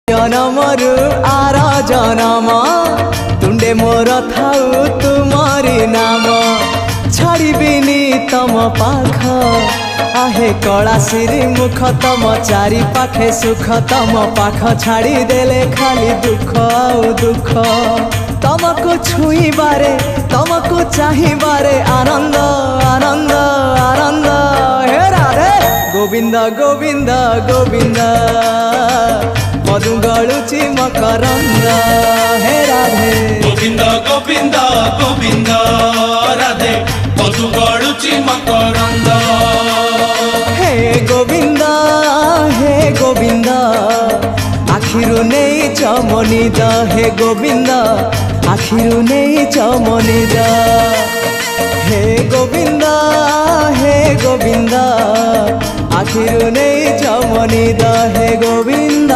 जनमरु are जनम तुंडे मोर थाउ तुमरी नाम छाड़बिनी तम पाख आहे कला सिरी मुख तम चारि पाखे सुख तम पाख छाड़ी देले खाली दुख आउ दुख तमको छुईबारे तमको चाहिबारे आनंद आनंद आनंद हे राधे गोविंद गोविंद गोविंद मधु गलुची मकरंद हे राधे गोविंद गोविंद गोविंद राधे मधु गलुची मकरंद हे गोविंद आखिरु नहीं चमनिद हे गोविंद आखिरु नहीं चमनिद हे गोविंद आखिरु नहीं चमनिद हे गोविंद।